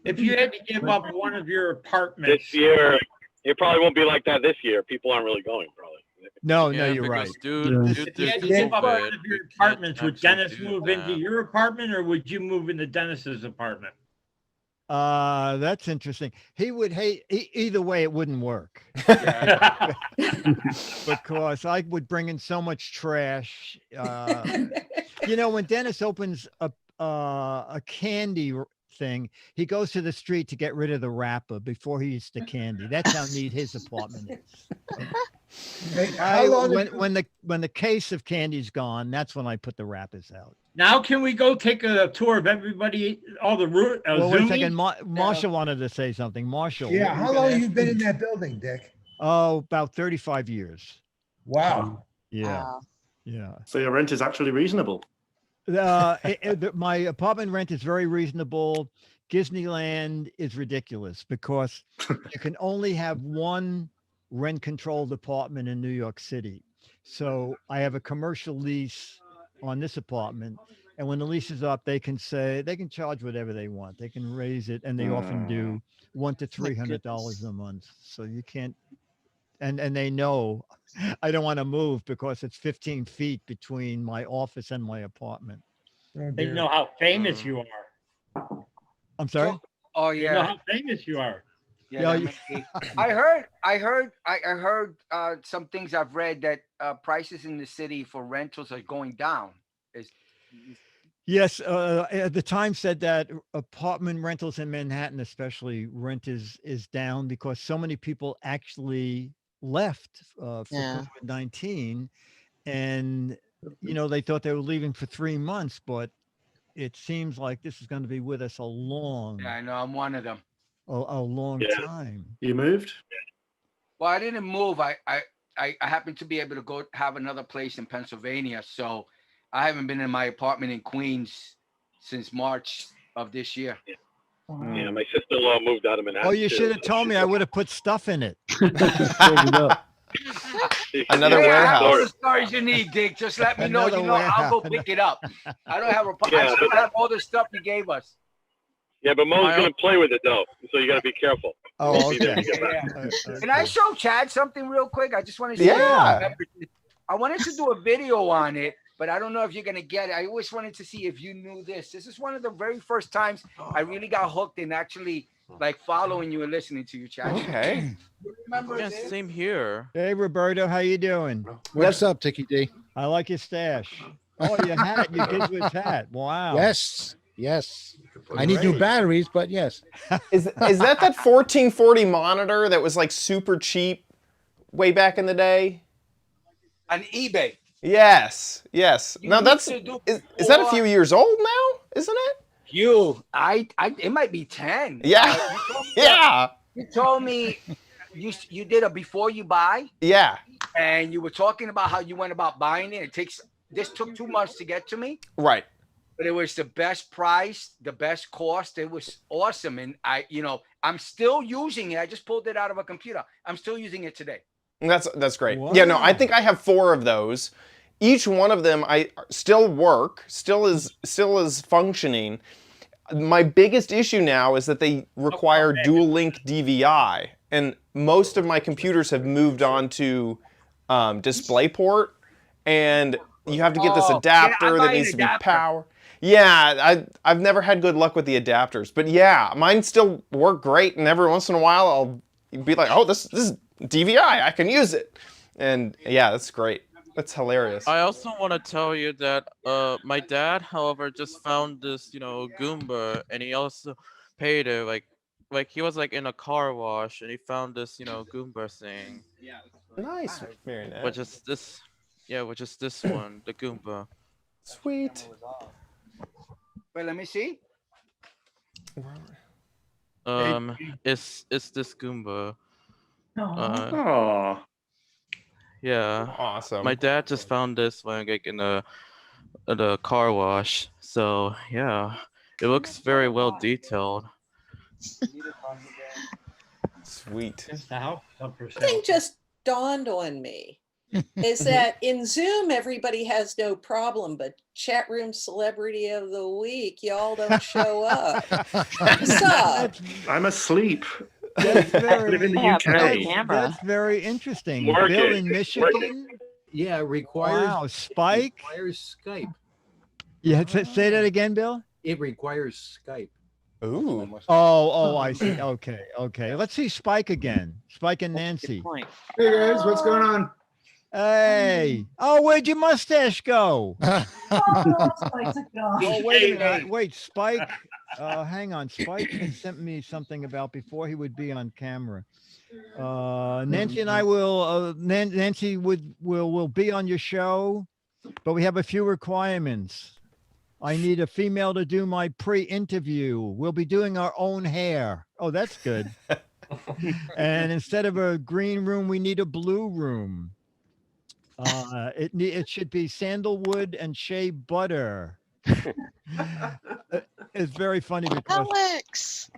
If you had to give up one of your apartments.
This year, it probably won't be like that this year. People aren't really going, probably.
No,
Yeah,
you're
because,
right.
dude,
If you had to give up one of your apartments, would Dennis move into your apartment, or would you move into Dennis's apartment?
That's interesting. He would hate either way. It wouldn't work because I would bring in so much trash. When Dennis opens a candy thing, he goes to the street to get rid of the wrapper before he eats the candy. That's how neat his apartment is. When the case of candy's gone, that's when I put the wrappers out.
Now, can we go take a tour of everybody, all the route?
Well, wait a second. Marshall wanted to say something. Marshall.
Yeah, how long have you been in that building, Dick?
Oh, about 35 years.
Wow.
Yeah. Yeah.
So your rent is actually reasonable.
My apartment rent is very reasonable. Disneyland is ridiculous because you can only have one rent controlled apartment in New York City. So I have a commercial lease on this apartment. And when the lease is up, they can charge whatever they want. They can raise it. And they often do $100 to $300 a month. So you can't, and they know I don't want to move because it's 15 feet between my office and my apartment.
They know how famous you are.
I'm sorry?
Oh
They
yeah.
know how famous you are.
Yeah, I heard some things I've read that prices in the city for rentals are going down.
Yes, the Times said that apartment rentals in Manhattan, especially, rent is down because so many people actually left for COVID-19, and they thought they were leaving for 3 months, but it seems like this is going to be with us a long.
Yeah, I know. I'm one of them.
A long time.
You moved?
Well, I didn't move. I happened to be able to go have another place in Pennsylvania, so I haven't been in my apartment in Queens since March of this year.
Yeah, my sister-in-law moved out of Manhattan.
Oh, you should have told me. I would have put stuff in it.
Another
I have
warehouse.
all the storage you need, Dick. Just let me know.
Another
I'll go
warehouse.
pick it up. I don't have a problem.
Yeah,
I still have all the stuff you gave us.
Yeah, but Mo's going to play with it, though. So you got to be careful.
Oh,
Be there
okay.
to get back.
Can I show Chad something real quick? I just want to
Yeah.
I wanted to do a video on it, but I don't know if you're gonna get it. I always wanted to see if you knew this. This is one of the very first times I really got hooked in actually like following you and listening to you, Chad.
Okay.
You remember
Yeah,
this?
same here.
Hey, Roberto, how you doing?
What's up, Tiki D?
I like your stash. Oh, your hat, your Giz Wiz hat. Wow.
Yes, yes. I need new batteries, but yes.
Is that 1440 monitor that was like super cheap way back in the day?
On eBay.
Yes.
You
Now
need
that's
to do
is that a few years old now? Isn't it?
It might be 10.
Yeah. Yeah.
You told me you did a before you buy,
Yeah.
and you were talking about how you went about buying it. This took 2 months to get to me.
Right.
But it was the best price, the best cost. It was awesome. And I'm still using it. I just pulled it out of a computer. I'm still using it today.
That's great.
Wow.
Yeah, no, I think I have 4 of those. Each one of them I still work, still is functioning. My biggest issue now is that they require dual link DVI, and most of my computers have moved on to DisplayPort, and you have to get this adapter that needs to be power. Yeah, I've never had good luck with the adapters, but yeah, mine still work great, and every once in a while I'll be like, oh, this is DVI, I can use it. And yeah, that's great. That's hilarious.
I also want to tell you that my dad, however, just found this, Goomba, and he also paid it like like he was like in a car wash and he found this, Goomba thing.
Yeah.
Nice. Very nice.
Which is this one, the Goomba.
Sweet.
Wait, let me see.
It's this Goomba.
Oh.
Yeah.
Awesome.
My dad just found this when like in the car wash. So yeah, it looks very well detailed.
Sweet.
Something just dawned on me is that in Zoom, everybody has no problem, but chat room celebrity of the week, y'all don't show up. What's up?
I'm asleep.
That's
I live in the UK.
That's very interesting.
Work
Bill
it.
in Michigan.
Yeah, it requires.
Wow, Spike.
It requires Skype.
Yeah, say that again, Bill.
It requires Skype.
Ooh.
Oh, I see. Okay. Let's see Spike again. Spike and Nancy.
Hey guys, what's going on?
Hey. Oh, where'd your mustache go? Oh, wait a minute. Wait, Spike. Hang on. Spike had sent me something about before he would be on camera. Nancy and I will. Nancy will be on your show, but we have a few requirements. I need a female to do my pre-interview. We'll be doing our own hair. Oh, that's good. And instead of a green room, we need a blue room. It should be sandalwood and shea butter. It's very funny because
Alex.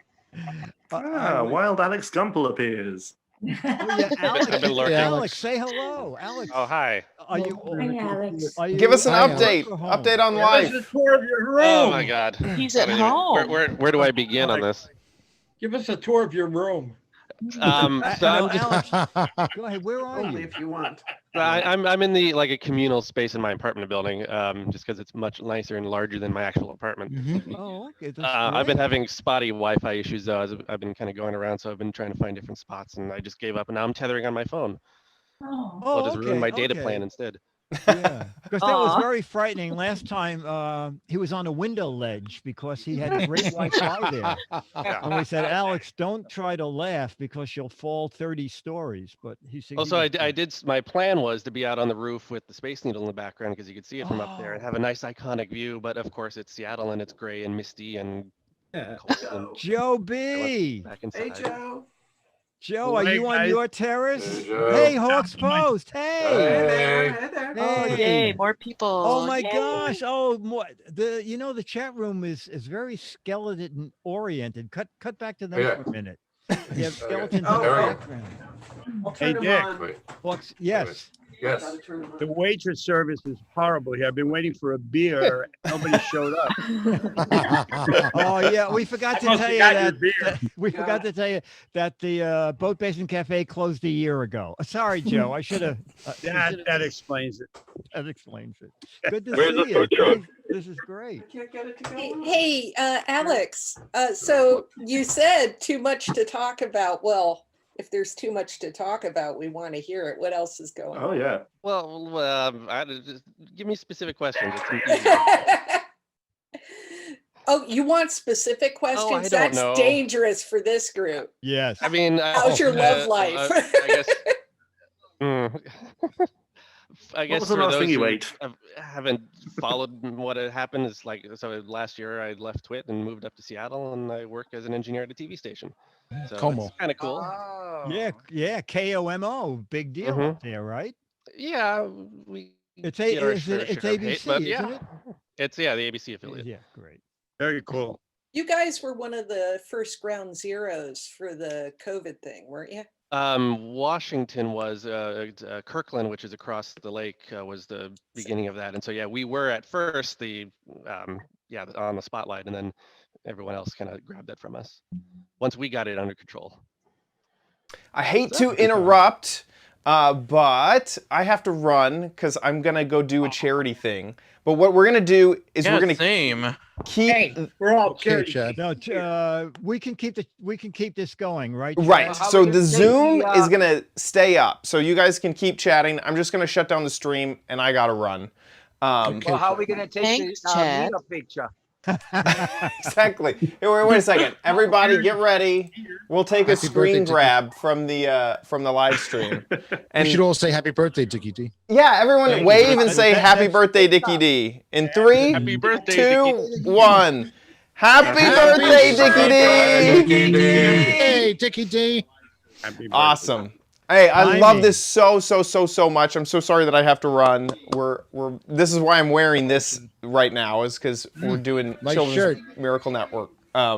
Wild Alex Gumpel appears.
Oh, yeah, Alex,
I've been lurking.
Alex, say hello, Alex.
Oh, hi.
Are you?
Give us an update. Update on life.
Give us a tour of your room.
Oh my God.
He's at home.
Where do I begin on this?
Give us a tour of your room.
So I'm
Alex, go ahead. Where are
Only
you?
if you want.
I'm in the like a communal space in my apartment building, just because it's much nicer and larger than my actual apartment.
Oh, okay.
I've been having spotty Wi-Fi issues though. As I've been kind of going around, so I've been trying to find different spots, and I just gave up. And now I'm tethering on my phone.
Oh,
I'll just ruin my data
okay.
plan instead.
Yeah, because that was very frightening. Last time he was on a window ledge because he had great Wi-Fi there. And we said, Alex, don't try to laugh because you'll fall 30 stories. But he said,
Also, I did. My plan was to be out on the roof with the Space Needle in the background because you could see it from up there and have a nice iconic view. But of course, it's Seattle and it's gray and misty and cold. And
Joe B.
Back inside.
Hey, Joe.
Joe, are you on
guys.
your terrace?
Hey, Joe.
Hey, Hawks Post. Hey.
Hey there.
Oh, yay, more people.
Oh my
Yay.
gosh. Oh, more, the chat room is very skeleton oriented. Cut back to them for a minute. You have skeletons in the background.
I'll
Hey,
turn
Dick.
them on.
Hawks, yes.
Gotta turn them on.
The waitress service is horrible here. I've been waiting for a beer. Nobody showed up.
Oh yeah, we forgot to
I must
tell
have
you
got your
that
beer.
we forgot to tell you that the Boat Basin Cafe closed a year ago. Sorry, Joe. I should have.
That explains it.
That explains it. Good to
Where's the
see you.
food truck?
This is great.
I can't get it to go.
Hey, Alex, so you said too much to talk about. Well, if there's too much to talk about, we want to hear it. What else is going on?
Oh yeah.
Well, just give me specific questions. It's easy.
Oh, you want specific questions?
don't
That's
know.
dangerous for this group.
Yes.
I mean,
How's your love life?
I guess. I guess
was the
for
last
those
thing you
who
ate?
haven't followed what had happened, it's like, so last year I left TWiT and moved up to Seattle, and I work as an engineer at a TV station. So it's kind of cool.
Oh.
Yeah. KOMO, big deal up there, right?
Yeah, we.
It's
get our
it's
share of
ABC,
hate, but yeah,
isn't it?
it's the ABC affiliate.
Yeah, great.
Very cool.
You guys were one of the first ground zeros for the COVID thing, weren't you?
Washington was Kirkland, which is across the lake, was the beginning of that, and so yeah, we were at first on the spotlight, and then everyone else kind of grabbed that from us once we got it under control.
I hate to interrupt, but I have to run because I'm gonna go do a charity thing. But what we're gonna do is we're gonna keep.
We're all
Okay,
kidding.
Chad.
No, we can keep this going, right?
Right.
Chad?
So the Zoom is gonna stay up, so you guys can keep chatting. I'm just gonna shut down the stream, and I gotta run.
Well, how are we gonna take
Thanks,
the
Chad.
meetup picture?
Exactly. Hey, wait a second. Everybody, get ready. We'll take a
Happy
screen
birthday,
grab from the live stream. And
we should all say happy birthday, Dickie D.
yeah, everyone wave and say happy birthday, Dickie D. In 3,
Happy birthday,
2, 1. Happy birthday, Dickie D!
Hey, Dickie D.
Awesome. Hey, I love this so much. I'm so sorry that I have to run. This is why I'm wearing this right now, is because we're doing
Nice
Children's
shirt.
Miracle Network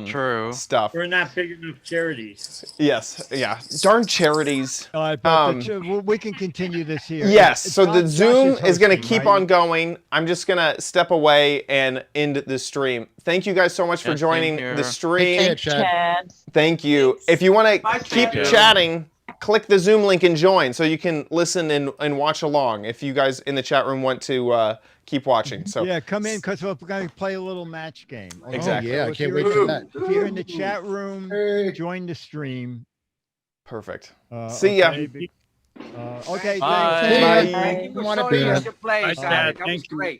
True.
stuff.
We're not big enough charities.
Yes, yeah. Darn charities.
We can continue this here.
Yes,
It's
so
Josh
the Zoom is going to
hosting,
keep
right?
on going. I'm just going to step away and end the stream. Thank you guys so much for
Yeah, same
joining
here.
the stream.
Thanks, Chad.
Thank you. If you want to keep
Chad.
chatting, click the Zoom link and join so you can listen and watch along if you guys in the chat room want to keep watching. So
Yeah, come in because we're going to play a little match game. Okay?
Exactly.
Oh, yeah, I
If
can't
you're
wait for
in-
that.
If you're in the chat room, join the stream.
Perfect. See ya.
Okay,
Bye.
thanks.
Thank you for
Wanna
showing
be
us
here.
your place.
Bye, Chad.
That was
Thank you.
great.